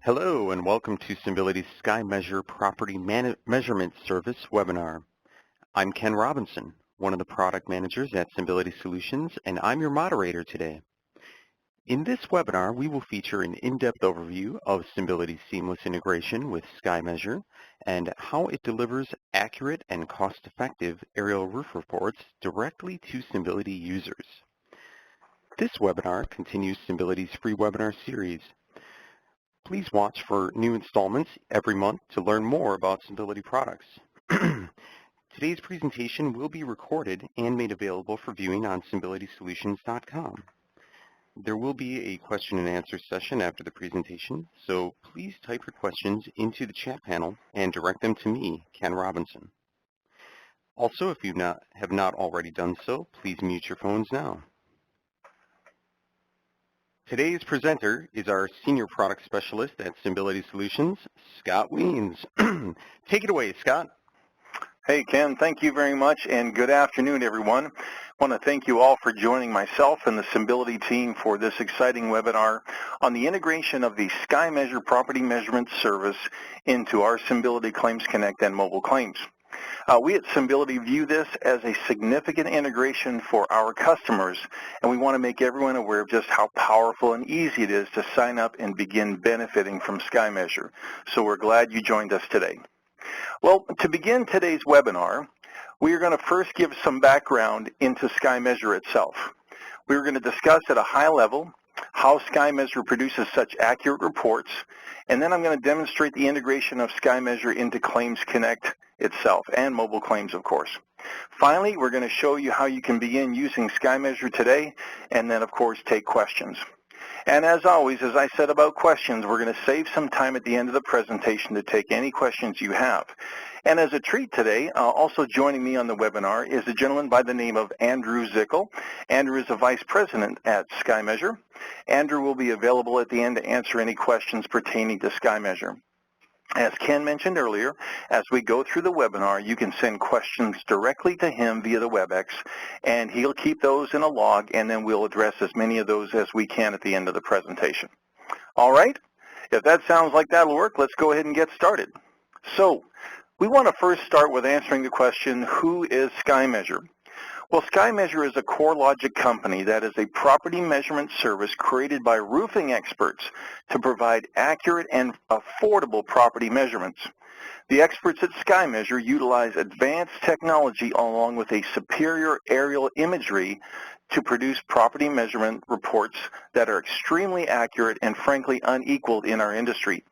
Hello and welcome to Symbolity's SkyMeasure Property Measurement Service webinar. I'm Ken Robinson, one of the product managers at Symbolity Solutions, and I'm your moderator today. In this webinar, we will feature an in-depth overview of Symbolity's seamless integration with SkyMeasure and how it delivers accurate and cost-effective aerial roof reports directly to Symbolity users. This webinar continues Symbolity's free webinar series. Please watch for new installments every month to learn more about Symbolity products. Today's presentation will be recorded and made available for viewing on SymbolitySolutions.com. There will be a question and answer session after the presentation, so please type your questions into the chat panel and direct them to me, Ken Robinson. Also, if you have not already done so, please mute your phones now. Today's presenter is our Senior Product Specialist at Symbolity Solutions, Scott Weens. Take it away, Scott. Hey, Ken. Thank you very much, and good afternoon, everyone. I want to thank you all for joining myself and the Symbolity team for this exciting webinar on the integration of the SkyMeasure Property Measurement Service into our Symbolity Claims Connect and mobile claims. We at Symbolity view this as a significant integration for our customers, and we want to make everyone aware of just how powerful and easy it is to sign up and begin benefiting from SkyMeasure. So we're glad you joined us today. Well, to begin today's webinar, we are going to first give some background into SkyMeasure itself. We're going to discuss at a high level how SkyMeasure produces such accurate reports, and then I'm going to demonstrate the integration of SkyMeasure into Claims Connect itself, and mobile claims, of course. Finally, we're going to show you how you can begin using SkyMeasure today, and then, of course, take questions. And as always, as I said about questions, we're going to save some time at the end of the presentation to take any questions you have. And as a treat today, also joining me on the webinar is a gentleman by the name of Andrew Zickel. Andrew is a Vice President at SkyMeasure. Andrew will be available at the end to answer any questions pertaining to SkyMeasure. As Ken mentioned earlier, as we go through the webinar, you can send questions directly to him via the WebEx, and he'll keep those in a log, and then we'll address as many of those as we can at the end of the presentation. All right? If that sounds like that'll work, let's go ahead and get started. So, we want to first start with answering the question, who is SkyMeasure? Well, SkyMeasure is a CoreLogic company that is a property measurement service created by roofing experts to provide accurate and affordable property measurements. The experts at SkyMeasure utilize advanced technology along with a superior aerial imagery to produce property measurement reports that are extremely accurate and frankly unequaled in our industry.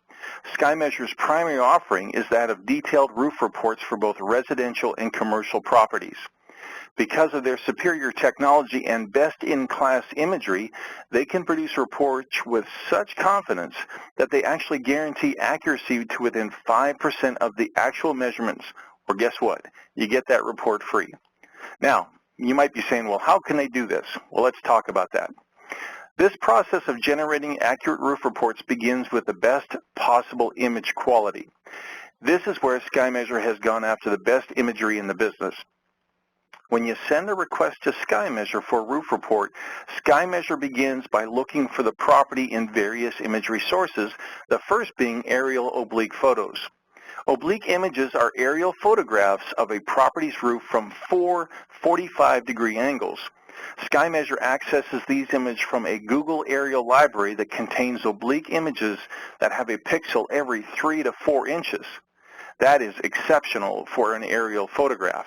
SkyMeasure's primary offering is that of detailed roof reports for both residential and commercial properties. Because of their superior technology and best-in-class imagery, they can produce reports with such confidence that they actually guarantee accuracy to within 5% of the actual measurements. Or guess what? You get that report free. Now, you might be saying, well, how can they do this? Well, let's talk about that. This process of generating accurate roof reports begins with the best possible image quality. This is where SkyMeasure has gone after the best imagery in the business. When you send a request to SkyMeasure for a roof report, SkyMeasure begins by looking for the property in various imagery sources, the first being aerial oblique photos. Oblique images are aerial photographs of a property's roof from 4 45-degree angles. SkyMeasure accesses these images from a Google aerial library that contains oblique images that have a pixel every 3 to 4 inches. That is exceptional for an aerial photograph.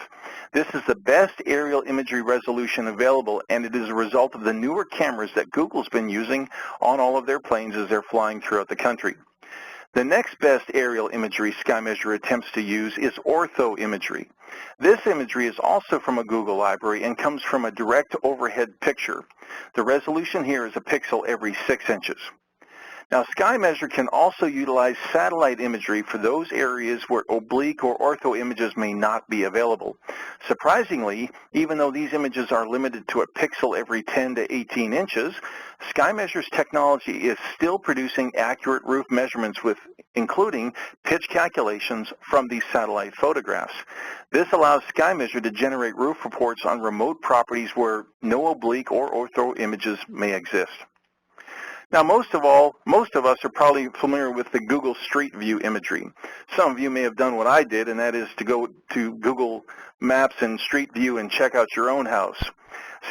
This is the best aerial imagery resolution available, and it is a result of the newer cameras that Google's been using on all of their planes as they're flying throughout the country. The next best aerial imagery SkyMeasure attempts to use is ortho imagery. This imagery is also from a Google library and comes from a direct overhead picture. The resolution here is a pixel every 6 inches. Now, SkyMeasure can also utilize satellite imagery for those areas where oblique or ortho images may not be available. Surprisingly, even though these images are limited to a pixel every 10 to 18 inches, SkyMeasure's technology is still producing accurate roof measurements with including pitch calculations from these satellite photographs. This allows SkyMeasure to generate roof reports on remote properties where no oblique or ortho images may exist. Now, most of us are probably familiar with the Google Street View imagery. Some of you may have done what I did, and that is to go to Google Maps and Street View and check out your own house.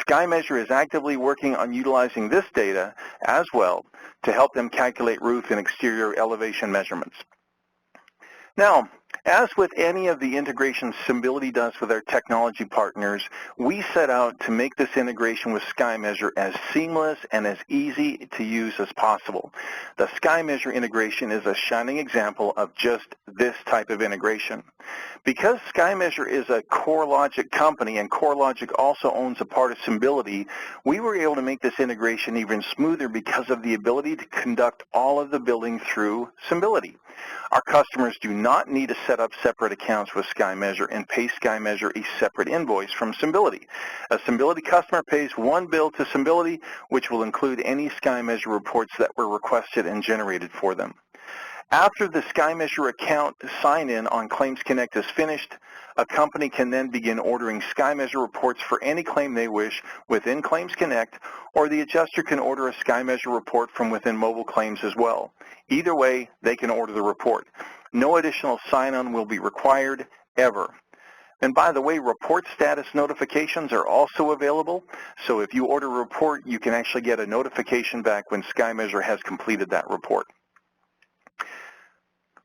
SkyMeasure is actively working on utilizing this data as well to help them calculate roof and exterior elevation measurements. Now, as with any of the integrations Symbility does with our technology partners, we set out to make this integration with SkyMeasure as seamless and as easy to use as possible. The SkyMeasure integration is a shining example of just this type of integration. Because SkyMeasure is a CoreLogic company and CoreLogic also owns a part of Symbility, we were able to make this integration even smoother because of the ability to conduct all of the billing through Symbility. Our customers do not need to set up separate accounts with SkyMeasure and pay SkyMeasure a separate invoice from Symbility. A Symbility customer pays one bill to Symbility, which will include any SkyMeasure reports that were requested and generated for them. After the SkyMeasure account sign-in on Claims Connect is finished, a company can then begin ordering SkyMeasure reports for any claim they wish within Claims Connect, or the adjuster can order a SkyMeasure report from within mobile claims as well. Either way, they can order the report. No additional sign-on will be required, ever. And by the way, report status notifications are also available, so if you order a report, you can actually get a notification back when SkyMeasure has completed that report.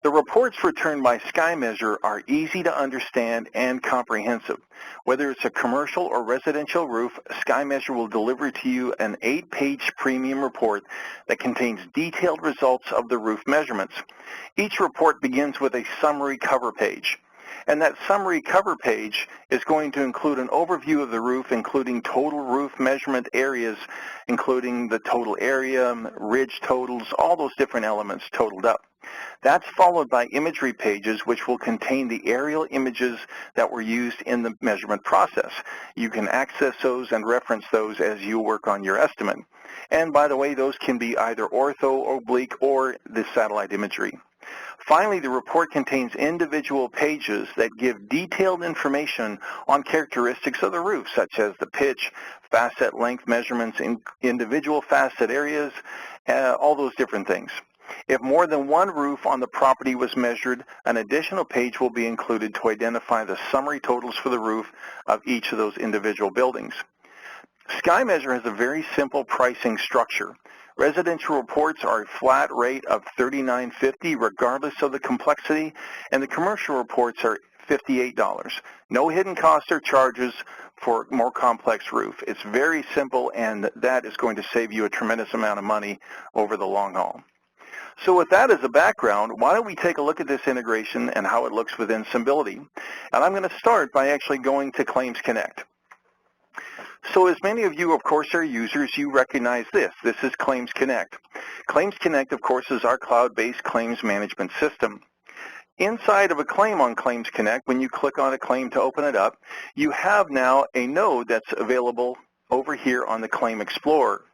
The reports returned by SkyMeasure are easy to understand and comprehensive. Whether it's a commercial or residential roof, SkyMeasure will deliver to you an 8-page premium report that contains detailed results of the roof measurements. Each report begins with a summary cover page. And that summary cover page is going to include an overview of the roof, including total roof measurement areas, including the total area, ridge totals, all those different elements totaled up. That's followed by imagery pages, which will contain the aerial images that were used in the measurement process. You can access those and reference those as you work on your estimate. And by the way, those can be either ortho, oblique, or the satellite imagery. Finally, the report contains individual pages that give detailed information on characteristics of the roof, such as the pitch, facet length measurements in individual facet areas, all those different things. If more than one roof on the property was measured, an additional page will be included to identify the summary totals for the roof of each of those individual buildings. SkyMeasure has a very simple pricing structure. Residential reports are a flat rate of $39.50 regardless of the complexity, and the commercial reports are $58. No hidden costs or charges for a more complex roof. It's very simple, and that is going to save you a tremendous amount of money over the long haul. So with that as a background, why don't we take a look at this integration and how it looks within Symbility. And I'm going to start by actually going to Claims Connect. So as many of you, of course, are users, you recognize this. This is Claims Connect. Claims Connect, of course, is our cloud-based claims management system. Inside of a claim on Claims Connect, when you click on a claim to open it up, you have now a node that's available over here on the Claim Explorer.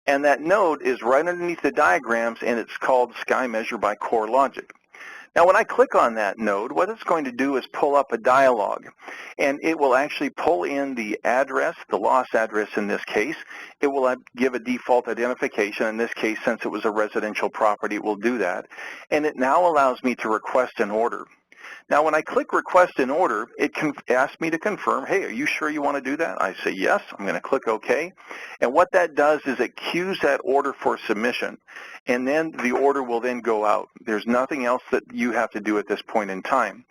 And that node is right underneath the diagrams, and it's called SkyMeasure by CoreLogic. Now, when I click on that node, what it's going to do is pull up a dialog, and it will actually pull in the address, the loss address in this case. It will give a default identification. In this case, since it was a residential property, it will do that. And it now allows me to request an order. Now, when I click Request an Order, it can ask me to confirm, hey, are you sure you want to do that? I say yes. I'm going to click OK. And what that does is it queues that order for submission, and then the order will then go out. There's nothing else that you have to do at this point in time.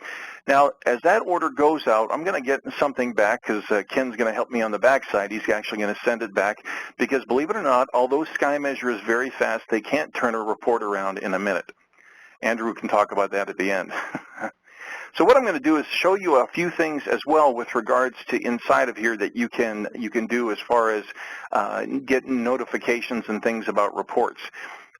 Now, as that order goes out, I'm going to get something back because Ken's going to help me on the backside. He's actually going to send it back because, believe it or not, although SkyMeasure is very fast, they can't turn a report around in a minute. Andrew can talk about that at the end. So what I'm going to do is show you a few things as well with regards to inside of here that you can do as far as getting notifications and things about reports.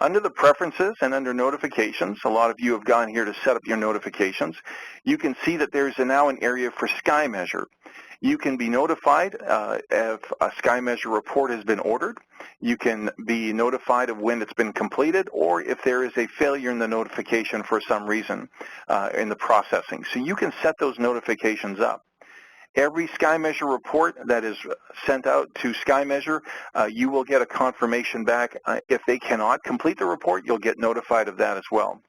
Under the preferences and under notifications, a lot of you have gone here to set up your notifications. You can see that there's now an area for SkyMeasure. You can be notified if a SkyMeasure report has been ordered. You can be notified of when it's been completed, or if there is a failure in the notification for some reason in the processing. So you can set those notifications up. Every SkyMeasure report that is sent out to SkyMeasure, you will get a confirmation back. If they cannot complete the report, you'll get notified of that as well.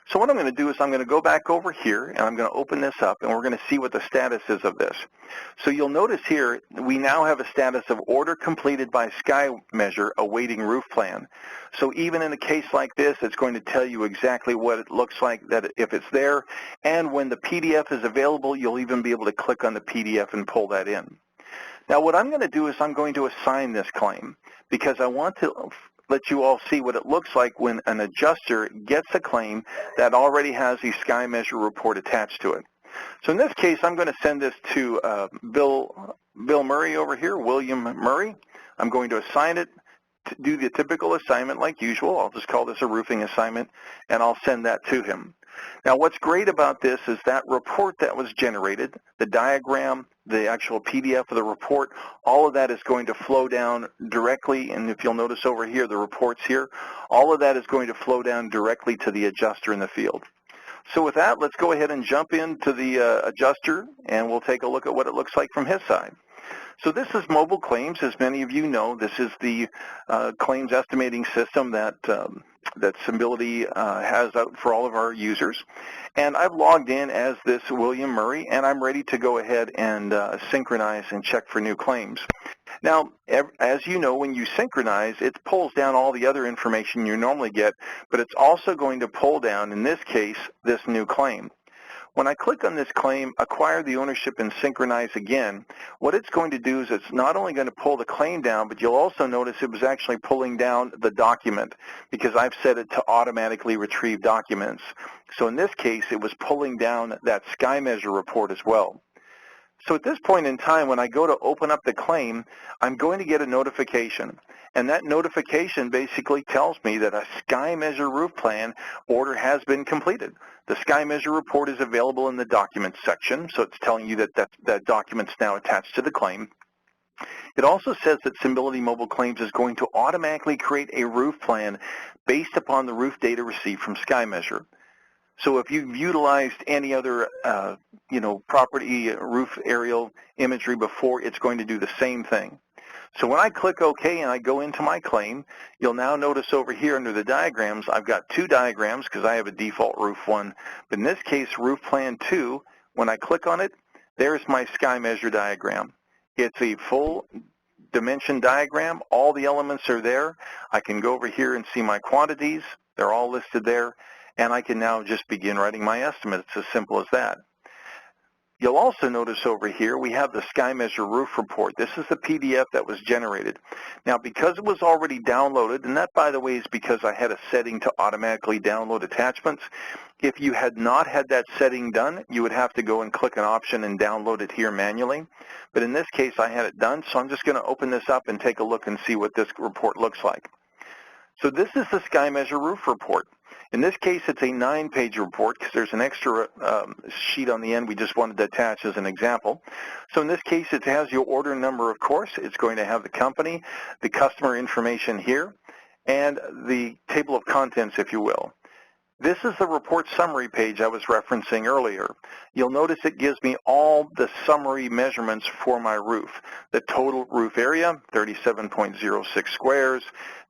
So what I'm going to do is I'm going to go back over here and I'm going to open this up and we're going to see what the status is of this. So you'll notice here we now have a status of order completed by SkyMeasure awaiting roof plan. So even in a case like this, it's going to tell you exactly what it looks like, that if it's there, and when the PDF is available, you'll even be able to click on the PDF and pull that in. Now what I'm going to do is I'm going to assign this claim because I want to let you all see what it looks like when an adjuster gets a claim that already has the SkyMeasure report attached to it. So in this case, I'm going to send this to Bill Murray over here, William Murray. I'm going to assign it, to do the typical assignment like usual. I'll just call this a roofing assignment, and I'll send that to him. Now what's great about this is that report that was generated, the diagram, the actual PDF of the report, all of that is going to flow down directly, and if you'll notice over here, the reports here, all of that is going to flow down directly to the adjuster in the field. So with that, let's go ahead and jump into the adjuster, and we'll take a look at what it looks like from his side. So this is Mobile Claims. As many of you know, this is the claims estimating system that that Symbility has out for all of our users. And I've logged in as this William Murray, and I'm ready to go ahead and synchronize and check for new claims. Now, as you know, when you synchronize, it pulls down all the other information you normally get, but it's also going to pull down, in this case, this new claim. When I click on this claim, acquire the ownership and synchronize again, what it's going to do is it's not only going to pull the claim down, but you'll also notice it was actually pulling down the document because I've set it to automatically retrieve documents. So in this case, it was pulling down that SkyMeasure report as well. So at this point in time, when I go to open up the claim, I'm going to get a notification. And that notification basically tells me that a SkyMeasure roof plan order has been completed. The SkyMeasure report is available in the documents section, so it's telling you that that document's now attached to the claim. It also says that Symbility Mobile Claims is going to automatically create a roof plan based upon the roof data received from SkyMeasure. So if you've utilized any other, property roof aerial imagery before, it's going to do the same thing. So when I click OK and I go into my claim, you'll now notice over here under the diagrams, I've got two diagrams because I have a default roof one. But in this case, roof plan 2, when I click on it, there's my SkyMeasure diagram. It's a full dimension diagram. All the elements are there. I can go over here and see my quantities. They're all listed there. And I can now just begin writing my estimate. It's as simple as that. You'll also notice over here we have the SkyMeasure roof report. This is the PDF that was generated. Now because it was already downloaded, and that by the way is because I had a setting to automatically download attachments, if you had not had that setting done, you would have to go and click an option and download it here manually. But in this case I had it done, so I'm just going to open this up and take a look and see what this report looks like. So this is the SkyMeasure roof report. In this case, it's a 9-page report because there's an extra sheet on the end we just wanted to attach as an example. So in this case, it has your order number, of course. It's going to have the company, the customer information here, and the table of contents, if you will. This is the report summary page I was referencing earlier. You'll notice it gives me all the summary measurements for my roof. The total roof area, 37.06 squares,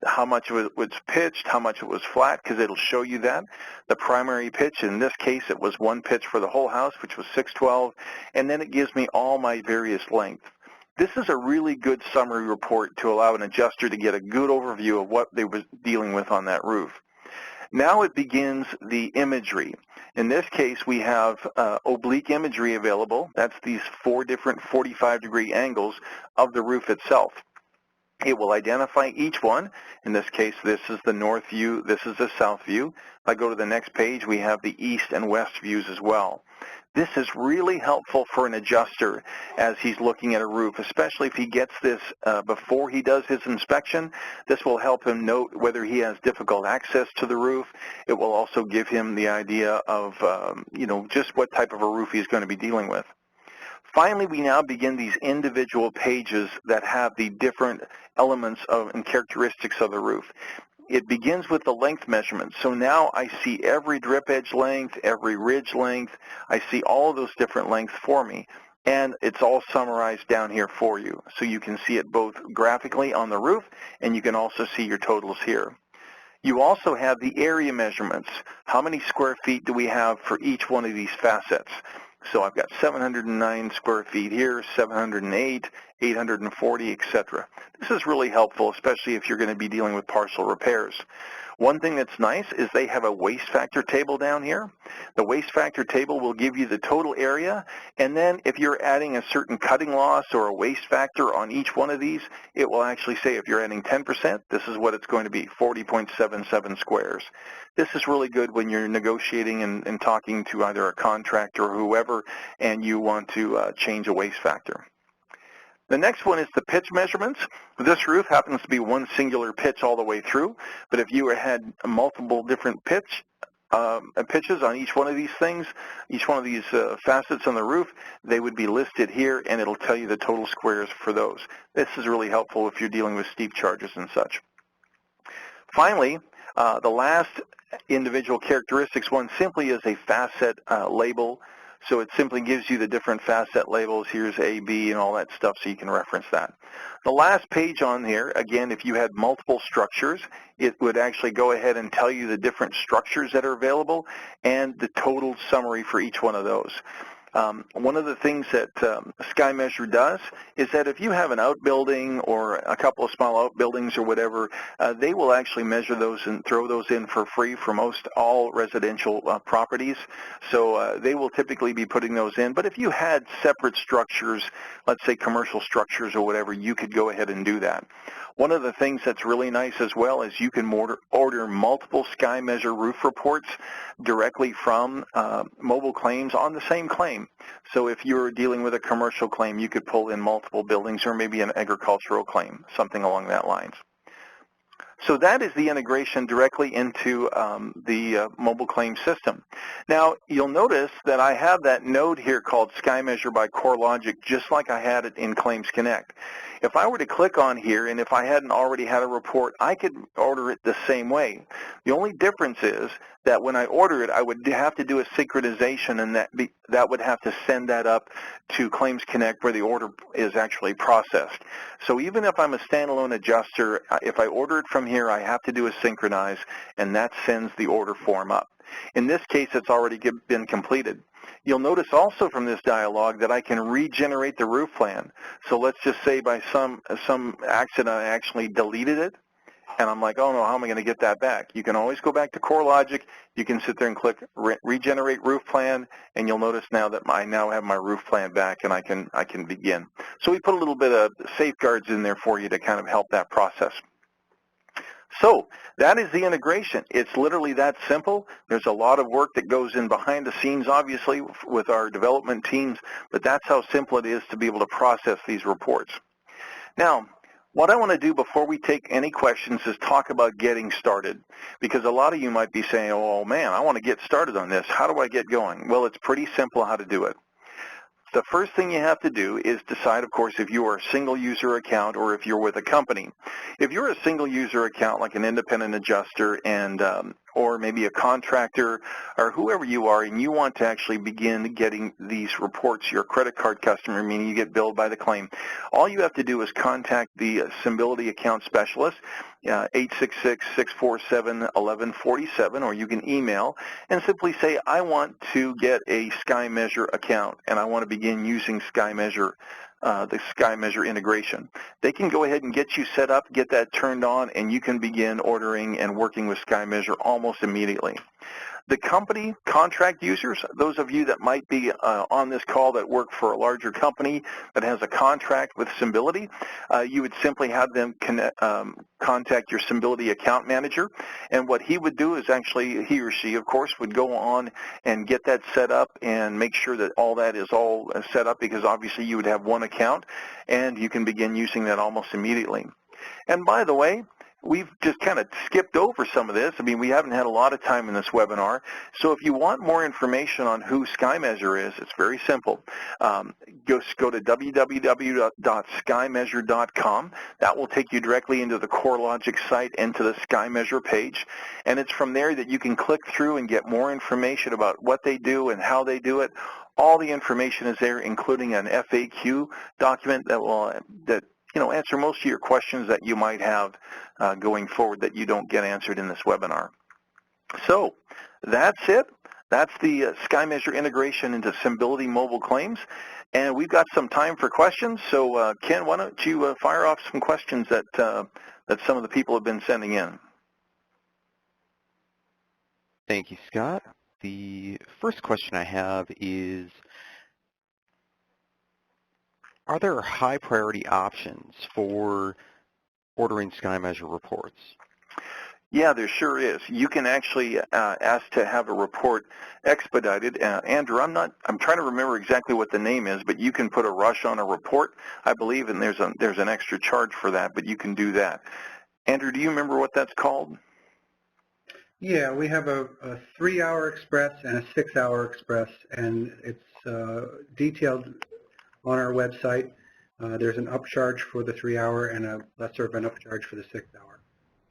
how much it was pitched, how much it was flat, because it'll show you that. The primary pitch, in this case, it was 1 pitch for the whole house, which was 612, and then it gives me all my various lengths. This is a really good summary report to allow an adjuster to get a good overview of what they were dealing with on that roof. Now it begins the imagery. In this case, we have oblique imagery available. That's these 4 different 45-degree angles of the roof itself. It will identify each one. In this case, this is the north view, this is the south view. If I go to the next page, we have the east and west views as well. This is really helpful for an adjuster as he's looking at a roof, especially if he gets this before he does his inspection. This will help him note whether he has difficult access to the roof. It will also give him the idea of, just what type of a roof he's going to be dealing with. Finally, we now begin these individual pages that have the different elements and characteristics of the roof. It begins with the length measurement. So now I see every drip edge length, every ridge length. I see all of those different lengths for me. and it's all summarized down here for you. So you can see it both graphically on the roof, and you can also see your totals here. You also have the area measurements. How many square feet do we have for each one of these facets? So I've got 709 square feet here, 708, 840, etc. This is really helpful, especially if you're going to be dealing with partial repairs. One thing that's nice is they have a waste factor table down here. The waste factor table will give you the total area, and then if you're adding a certain cutting loss or a waste factor on each one of these, it will actually say if you're adding 10%, this is what it's going to be, 40.77 squares. This is really good when you're negotiating and talking to either a contractor or whoever, and you want to change a waste factor. The next one is the pitch measurements. This roof happens to be one singular pitch all the way through, but if you had multiple different pitches on each one of these things, each one of these facets on the roof, they would be listed here, and it'll tell you the total squares for those. This is really helpful if you're dealing with steep charges and such. Finally, the last individual characteristics one simply is a facet label. So it simply gives you the different facet labels. Here's A, B, and all that stuff, so you can reference that. The last page on here, again, if you had multiple structures, it would actually go ahead and tell you the different structures that are available and the total summary for each one of those. One of the things that SkyMeasure does is that if you have an outbuilding or a couple of small outbuildings or whatever, they will actually measure those and throw those in for free for most all residential properties. So they will typically be putting those in. But if you had separate structures, let's say commercial structures or whatever, you could go ahead and do that. One of the things that's really nice as well is you can order multiple SkyMeasure roof reports directly from mobile claims on the same claim. So if you're dealing with a commercial claim, you could pull in multiple buildings or maybe an agricultural claim, something along that lines. So that is the integration directly into the mobile claim system. Now, you'll notice that I have that node here called SkyMeasure by CoreLogic, just like I had it in Claims Connect. If I were to click on here, and if I hadn't already had a report, I could order it the same way. The only difference is that when I order it, I would have to do a synchronization, and that would have to send that up to Claims Connect where the order is actually processed. So even if I'm a standalone adjuster, if I order it from here, I have to do a synchronize, and that sends the order form up. In this case, it's already been completed. You'll notice also from this dialog that I can regenerate the roof plan. So let's just say by some accident I actually deleted it, and I'm like, oh no, how am I going to get that back? You can always go back to CoreLogic. You can sit there and click regenerate roof plan, and you'll notice now that I now have my roof plan back, and I can begin. So we put a little bit of safeguards in there for you to kind of help that process. So that is the integration. It's literally that simple. There's a lot of work that goes in behind the scenes, obviously, with our development teams, but that's how simple it is to be able to process these reports. Now, what I want to do before we take any questions is talk about getting started, because a lot of you might be saying, oh man, I want to get started on this. How do I get going? Well, it's pretty simple how to do it. The first thing you have to do is decide, of course, if you are a single user account or if you're with a company. If you're a single user account like an independent adjuster and or maybe a contractor or whoever you are, and you want to actually begin getting these reports, your credit card customer, meaning you get billed by the claim, all you have to do is contact the Symbility account specialist, 866-647-1147, or you can email and simply say, I want to get a SkyMeasure account and I want to begin using SkyMeasure, the SkyMeasure integration. They can go ahead and get you set up, get that turned on, and you can begin ordering and working with SkyMeasure almost immediately. The company contract users, those of you that might be on this call that work for a larger company that has a contract with Symbility, you would simply have them contact your Symbility account manager, and what he would do is actually, he or she, of course, would go on and get that set up and make sure that all that is all set up, because obviously you would have one account, and you can begin using that almost immediately. And by the way, we've just kind of skipped over some of this. I mean, we haven't had a lot of time in this webinar. So if you want more information on who SkyMeasure is, it's very simple. Just go to www.skymeasure.com. That will take you directly into the CoreLogic site and to the SkyMeasure page. And it's from there that you can click through and get more information about what they do and how they do it. All the information is there, including an FAQ document that will answer most of your questions that you might have going forward that you don't get answered in this webinar. So that's it. That's the SkyMeasure integration into Symbility mobile claims. And we've got some time for questions. So Ken, why don't you fire off some questions that some of the people have been sending in. Thank you, Scott. The first question I have is, are there high priority options for ordering SkyMeasure reports? Yeah, there sure is. You can actually ask to have a report expedited. Andrew, I'm trying to remember exactly what the name is, but you can put a rush on a report, I believe, and there's an extra charge for that, but you can do that. Andrew, do you remember what that's called? Yeah, we have a 3-hour express and a 6-hour express, and it's detailed on our website. There's an upcharge for the 3-hour and a lesser of an upcharge for the 6-hour.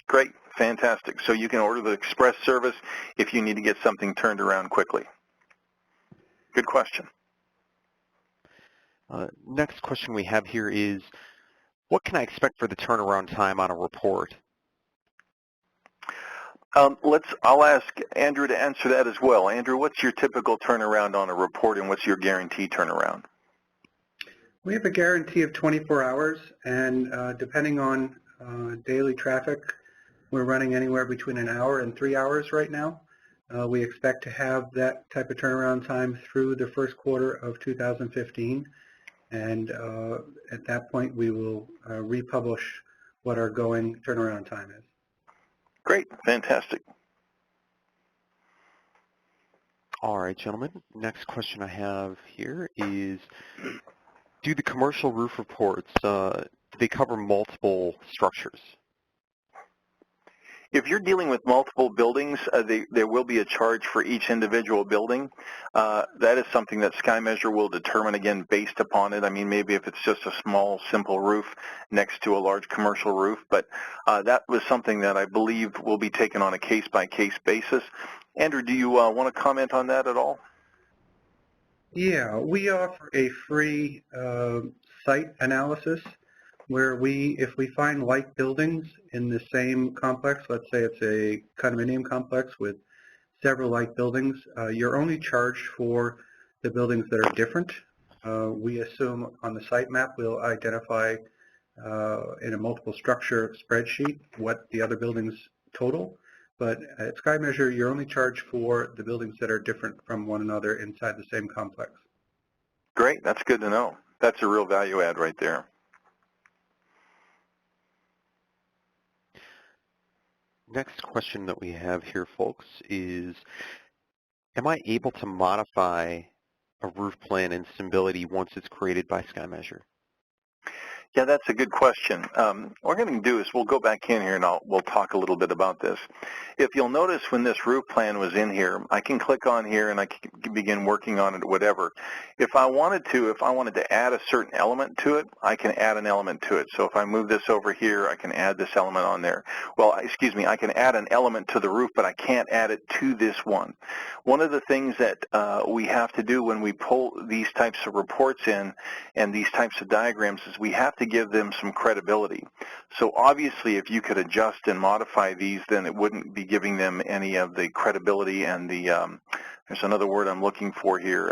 Great, fantastic. So you can order the express service if you need to get something turned around quickly. Good question. Next question we have here is, what can I expect for the turnaround time on a report? I'll ask Andrew to answer that as well. Andrew, what's your typical turnaround on a report, and what's your guarantee turnaround? We have a guarantee of 24 hours, and depending on daily traffic, we're running anywhere between an hour and 3 hours right now. We expect to have that type of turnaround time through the first quarter of 2015, and at that point we will republish what our going turnaround time is. Great, fantastic. All right, gentlemen. Next question I have here is, do the commercial roof reports, do they cover multiple structures? If you're dealing with multiple buildings, there will be a charge for each individual building. That is something that SkyMeasure will determine, again, based upon it. I mean, maybe if it's just a small, simple roof next to a large commercial roof, but that was something that I believe will be taken on a case-by-case basis. Andrew, do you want to comment on that at all? Yeah, we offer a free site analysis where if we find like buildings in the same complex, let's say it's a condominium complex with several like buildings, you're only charged for the buildings that are different. We assume on the site map we'll identify in a multiple structure spreadsheet what the other buildings total, but at SkyMeasure you're only charged for the buildings that are different from one another inside the same complex. Great, that's good to know. That's a real value add right there. Next question that we have here, folks, is, am I able to modify a roof plan in Symbility once it's created by SkyMeasure? Yeah, that's a good question. What we're going to do is we'll go back in here and we'll talk a little bit about this. If you'll notice when this roof plan was in here, I can click on here and I can begin working on it or whatever. If I wanted to add a certain element to it, I can add an element to it. So if I move this over here, I can add this element on there. Well, excuse me, I can add an element to the roof, but I can't add it to this one. One of the things that we have to do when we pull these types of reports in and these types of diagrams is we have to give them some credibility. So obviously if you could adjust and modify these, then it wouldn't be giving them any of the credibility and the, there's another word I'm looking for here,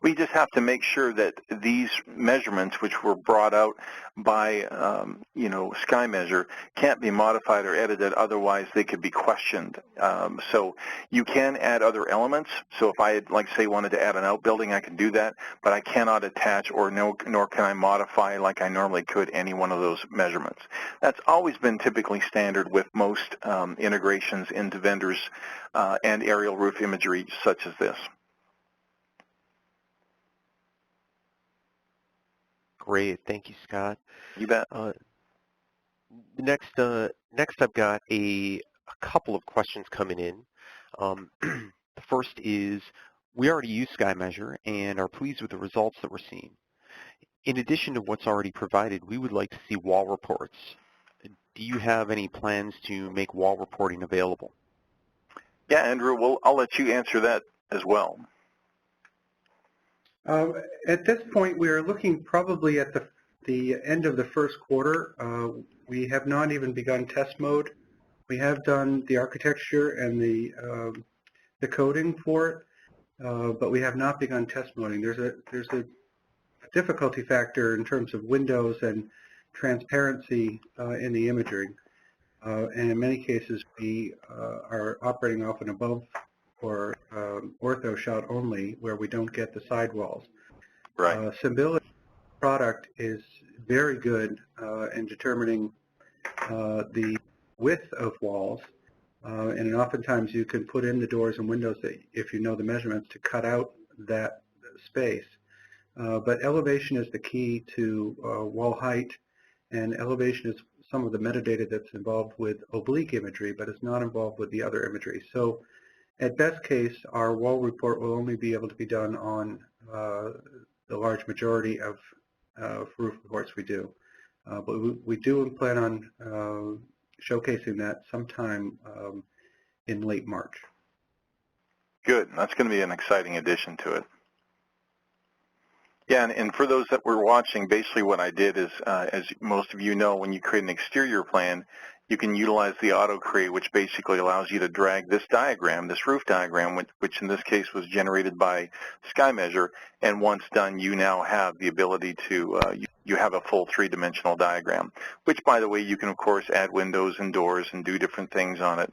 we just have to make sure that these measurements, which were brought out by, SkyMeasure, can't be modified or edited. Otherwise, they could be questioned. So you can add other elements. So if I had, like, say, wanted to add an outbuilding, I can do that. But I cannot attach nor can I modify like I normally could any one of those measurements. That's always been typically standard with most integrations into vendors and aerial roof imagery such as this. Great, thank you, Scott. You bet. Next I've got a couple of questions coming in. The first is, we already use SkyMeasure and are pleased with the results that we're seeing. In addition to what's already provided, we would like to see wall reports. Do you have any plans to make wall reporting available? Yeah, Andrew, I'll let you answer that as well. At this point, we are looking probably at the end of the first quarter. We have not even begun test mode. We have done the architecture and the coding for it, but we have not begun test moding. There's a difficulty factor in terms of windows and transparency in the imagery. And in many cases, we are operating off an above or ortho shot only, where we don't get the sidewalls. Right. Symbility product is very good in determining the width of walls, and oftentimes you can put in the doors and windows that, if you know the measurements, to cut out that space. But elevation is the key to wall height, and elevation is some of the metadata that's involved with oblique imagery, but is not involved with the other imagery. So at best case, our wall report will only be able to be done on the large majority of roof reports we do. But we do plan on showcasing that sometime in late March. Good. That's going to be an exciting addition to it. Yeah, and for those that were watching, basically what I did is, as most of you know, when you create an exterior plan, you can utilize the auto-create, which basically allows you to drag this diagram, this roof diagram, which in this case was generated by SkyMeasure, and once done, you now have the ability to, you have a full three-dimensional diagram, which, by the way, you can, of course, add windows and doors and do different things on it.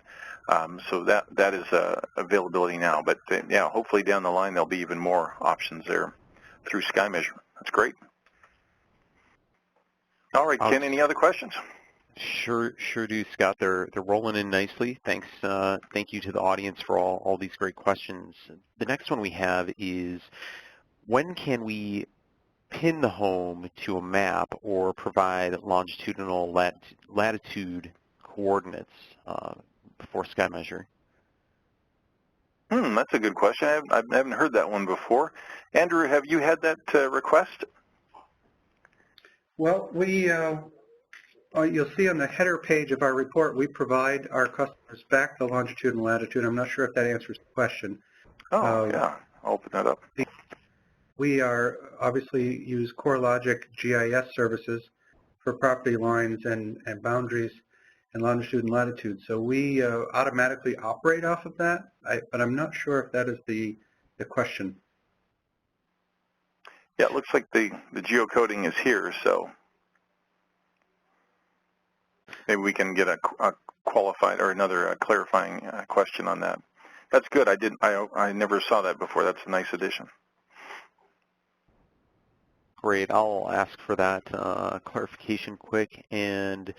So that is availability now. But, yeah, hopefully down the line there'll be even more options there through SkyMeasure. That's great. All right, Ken, any other questions? Sure do, Scott. They're rolling in nicely. Thanks. Thank you to the audience for all these great questions. The next one we have is, when can we pin the home to a map or provide longitudinal latitude coordinates for SkyMeasure? That's a good question. I haven't heard that one before. Andrew, have you had that request? Well, you'll see on the header page of our report, we provide our customers back the longitude and latitude. I'm not sure if that answers the question. Oh, yeah. I'll open that up. We obviously use CoreLogic GIS services for property lines and boundaries and longitude and latitude. So we automatically operate off of that, but I'm not sure if that is the question. Yeah, it looks like the geocoding is here, so maybe we can get a qualified or another clarifying question on that. That's good. I never saw that before. That's a nice addition. Great. I'll ask for that clarification quick. And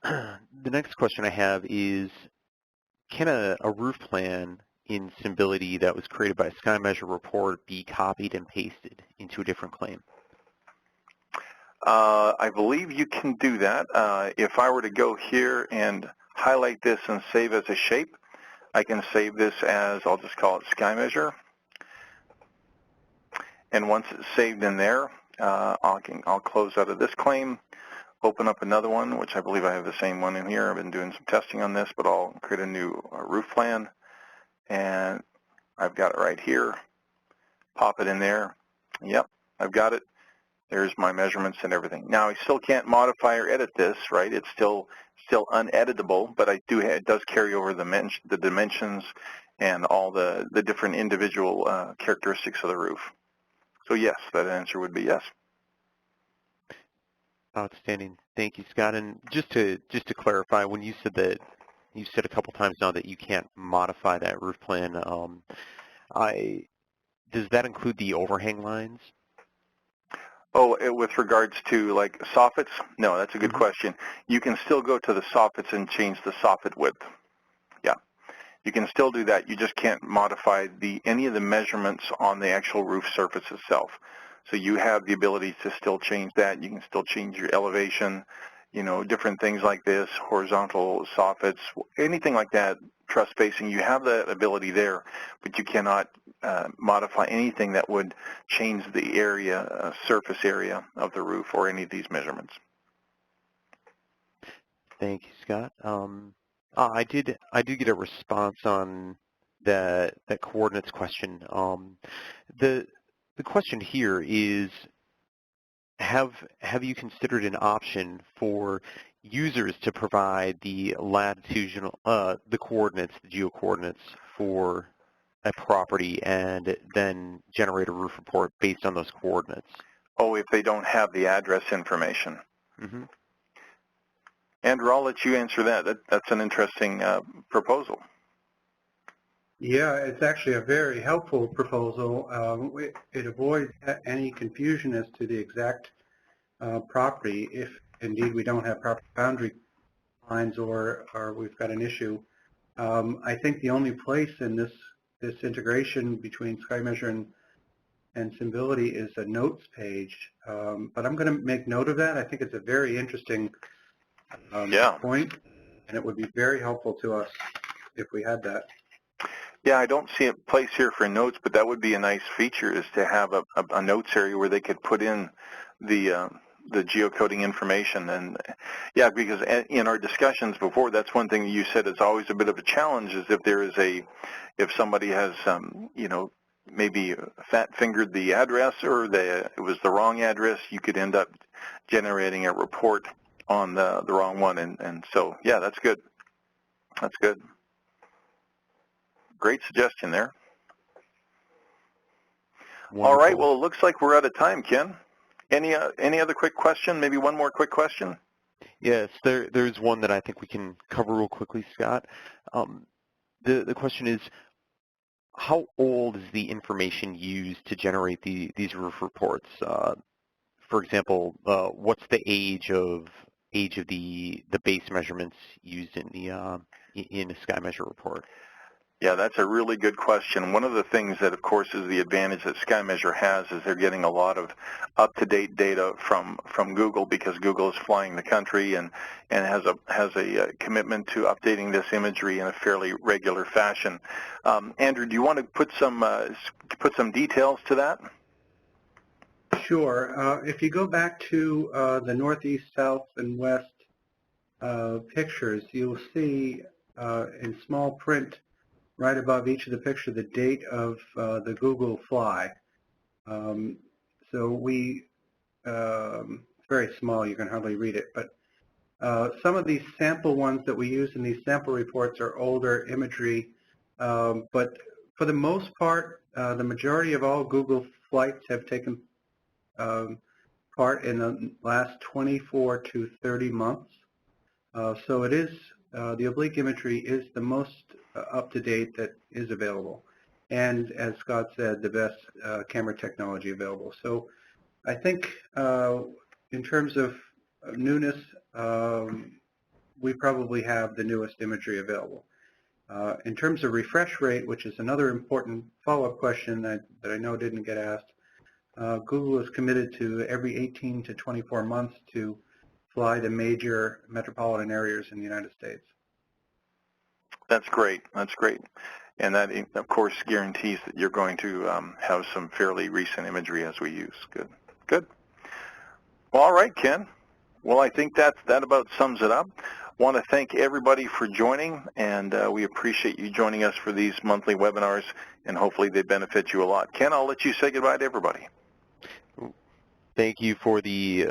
the next question I have is, can a roof plan in Symbility that was created by a SkyMeasure report be copied and pasted into a different claim? I believe you can do that. If I were to go here and highlight this and save as a shape, I can save this as, I'll just call it SkyMeasure. And once it's saved in there, I'll close out of this claim, open up another one, which I believe I have the same one in here. I've been doing some testing on this, but I'll create a new roof plan. And I've got it right here. Pop it in there. Yep, I've got it. There's my measurements and everything. Now, I still can't modify or edit this, right? It's still uneditable, but it does carry over the dimensions and all the different individual characteristics of the roof. So yes, that answer would be yes. Outstanding. Thank you, Scott. And just to clarify, when you said that, you said a couple times now that you can't modify that roof plan, does that include the overhang lines? Oh, with regards to like soffits? No, that's a good question. You can still go to the soffits and change the soffit width. Yeah, you can still do that. You just can't modify any of the measurements on the actual roof surface itself. So you have the ability to still change that. You can still change your elevation, different things like this, horizontal soffits, anything like that, truss spacing. You have that ability there, but you cannot modify anything that would change the area, surface area of the roof or any of these measurements. Thank you, Scott. I did get a response on that coordinates question. The question here is, have you considered an option for users to provide the latitudinal, the coordinates, the geo-coordinates for a property and then generate a roof report based on those coordinates? Oh, if they don't have the address information. Mm-hmm. Andrew, I'll let you answer that. That's an interesting proposal. Yeah, it's actually a very helpful proposal. It avoids any confusion as to the exact property if indeed we don't have proper boundary lines or we've got an issue. I think the only place in this integration between SkyMeasure and Symbility is a notes page, but I'm going to make note of that. I think it's a very interesting point, and it would be very helpful to us if we had that. Yeah, I don't see a place here for notes, but that would be a nice feature, is to have a notes area where they could put in the geocoding information. And yeah, because in our discussions before, that's one thing you said is always a bit of a challenge, is if there is if somebody has you know, maybe fat-fingered the address or it was the wrong address, you could end up generating a report on the wrong one. And so, yeah, that's good. That's good. Great suggestion there. Wonderful. All right, well, it looks like we're out of time, Ken. Any other quick question? Maybe one more quick question? Yes, there's one that I think we can cover real quickly, Scott. The question is, how old is the information used to generate these roof reports? For example, what's the age of the base measurements used in the SkyMeasure report? Yeah, that's a really good question. One of the things that, of course, is the advantage that SkyMeasure has is they're getting a lot of up-to-date data from Google, because Google is flying the country and has a commitment to updating this imagery in a fairly regular fashion. Andrew, do you want to put some details to that? Sure. If you go back to the northeast, south, and west pictures, you'll see in small print right above each of the picture the date of the Google fly. So it's very small, you can hardly read it, but some of these sample ones that we use in these sample reports are older imagery, but for the most part, the majority of all Google flights have taken part in the last 24 to 30 months. So it is, the oblique imagery is the most up-to-date that is available. And as Scott said, the best camera technology available. So I think in terms of newness, we probably have the newest imagery available. In terms of refresh rate, which is another important follow-up question that I know didn't get asked, Google is committed to every 18 to 24 months to fly to major metropolitan areas in the United States. That's great. That's great. And that, of course, guarantees that you're going to have some fairly recent imagery as we use. Good. Good. Well, all right, Ken. Well, I think that about sums it up. Want to thank everybody for joining, and we appreciate you joining us for these monthly webinars, and hopefully they benefit you a lot. Ken, I'll let you say goodbye to everybody. Thank you for the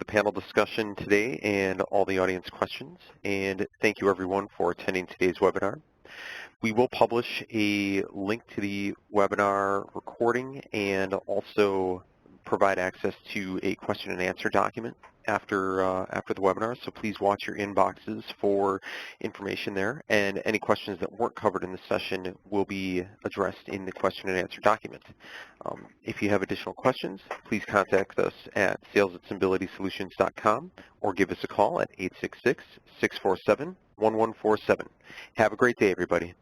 panel discussion today and all the audience questions, and thank you everyone for attending today's webinar. We will publish a link to the webinar recording and also provide access to a question and answer document after the webinar, so please watch your inboxes for information there, and any questions that weren't covered in the session will be addressed in the question and answer document. If you have additional questions, please contact us at sales@symbilitysolutions.com or give us a call at 866-647-1147. Have a great day, everybody.